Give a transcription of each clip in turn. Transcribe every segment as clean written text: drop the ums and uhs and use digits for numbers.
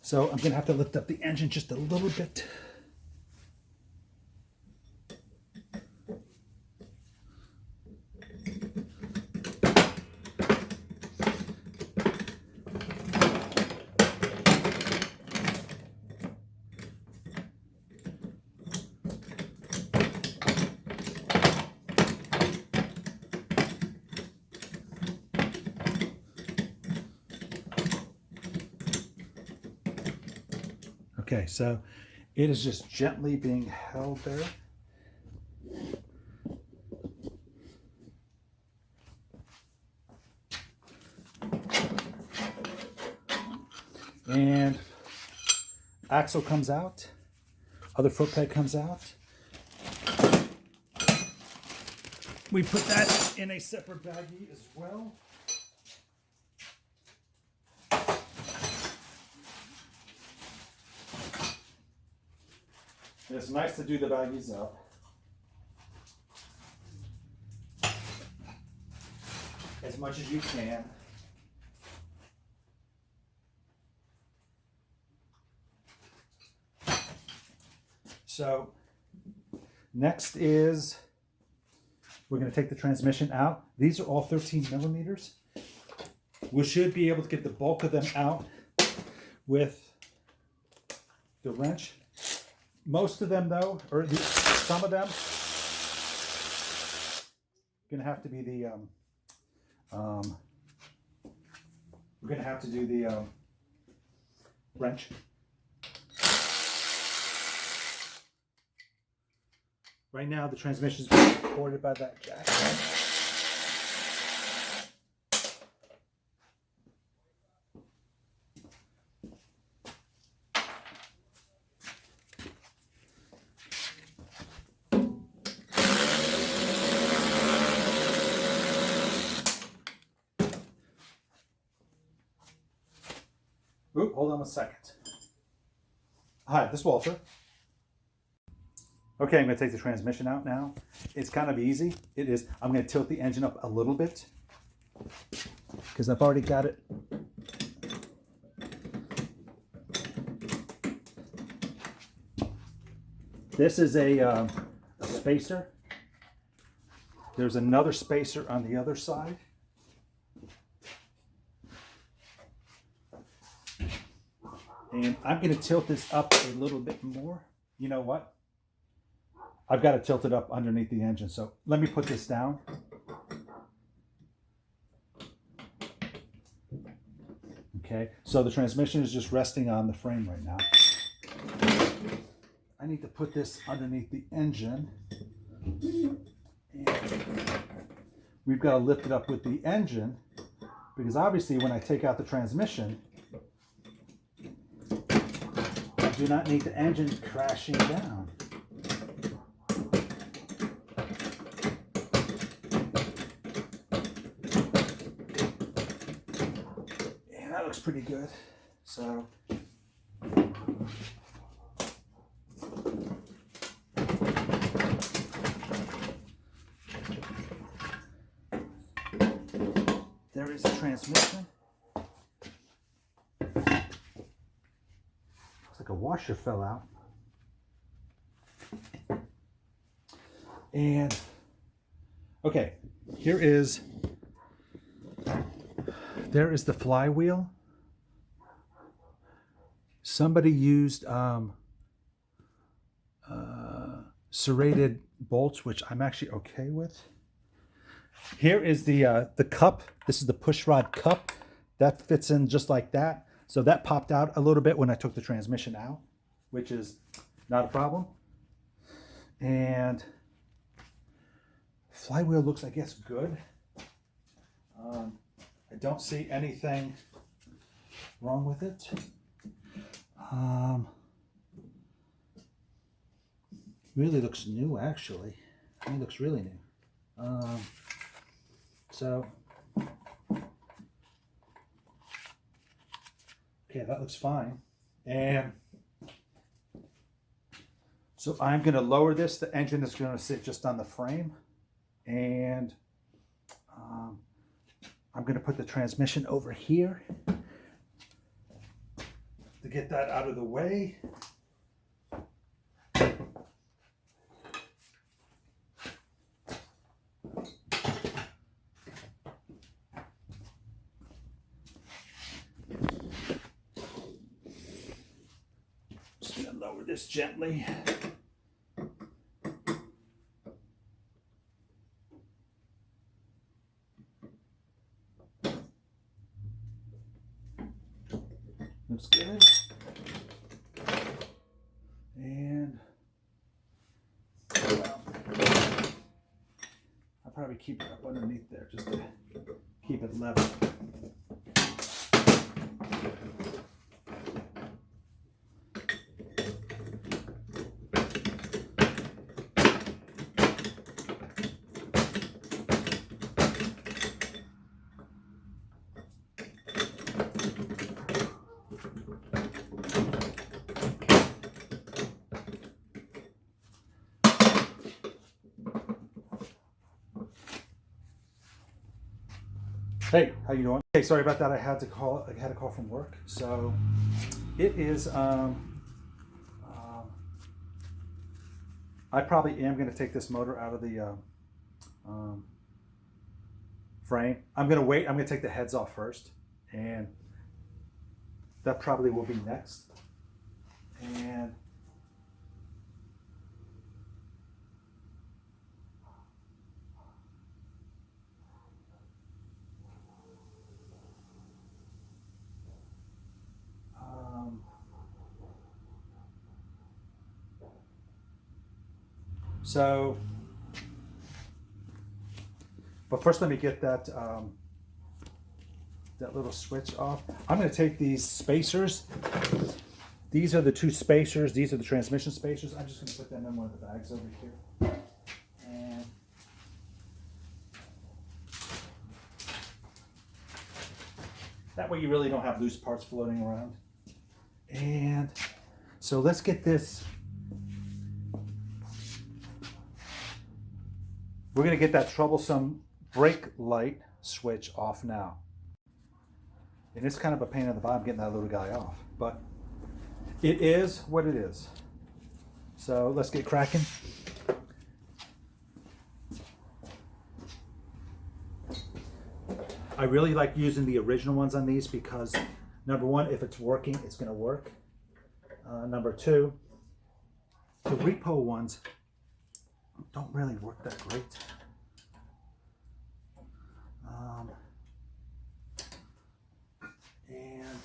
So I'm going to have to lift up the engine just a little bit. Okay, so it is just gently being held there. And axle comes out, other foot peg comes out. We put that in a separate baggie as well. It's nice to do the baggies up. As much as you can. So next is we're going to take the transmission out. These are all 13 millimeters. We should be able to get the bulk of them out with the wrench. Most of them, though, or some of them, going to have to be the. We're going to have to do the wrench. Right now, the transmission is being supported by that jack. Oop, hold on a second. Hi, this is Walter. Okay, I'm going to take the transmission out now. It's kind of easy. It is. I'm going to tilt the engine up a little bit because I've already got it. This is a spacer. There's another spacer on the other side. And I'm going to tilt this up a little bit more. You know what? I've got to tilt it up underneath the engine. So let me put this down. Okay, so the transmission is just resting on the frame right now. I need to put this underneath the engine. And we've got to lift it up with the engine because obviously when I take out the transmission, I do not need the engine crashing down. And that looks pretty good. So there is the transmission. A washer fell out. And okay, there is the flywheel. Somebody used serrated bolts, which I'm actually okay with. Here is the cup. This is the push rod cup that fits in just like that. So that popped out a little bit when I took the transmission out, which is not a problem. And flywheel looks, I guess, good. I don't see anything wrong with it. Really looks new, actually. I mean, it looks really new. So. Okay, that looks fine. And so I'm going to lower this. The engine is going to sit just on the frame. And I'm going to put the transmission over here. to get that out of the way. Just gonna lower this gently. Looks good. And I'll probably keep it up underneath there just to keep it level. Hey, how you doing? Hey, sorry about that. I had a call from work. So it is. I probably am going to take this motor out of the frame. I'm going to wait. I'm going to take the heads off first, and that probably will be next. And so, but first let me get that that little switch off. I'm going to take these spacers. These are the two spacers. These are the transmission spacers. I'm just going to put them in one of the bags over here. And that way you really don't have loose parts floating around. And so let's get this. We're going to get that troublesome brake light switch off now. And it's kind of a pain in the butt getting that little guy off, but it is what it is. So let's get cracking. I really like using the original ones on these because number one, if it's working, it's going to work. Number two, the repo ones don't really work that great. And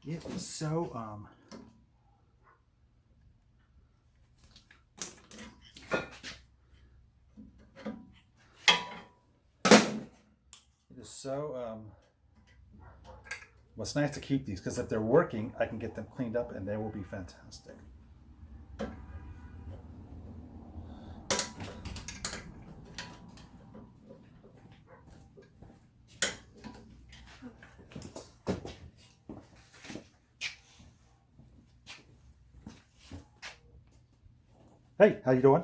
it was so it is so well, it's nice to keep these because if they're working, I can get them cleaned up and they will be fantastic. Hey, how you doing?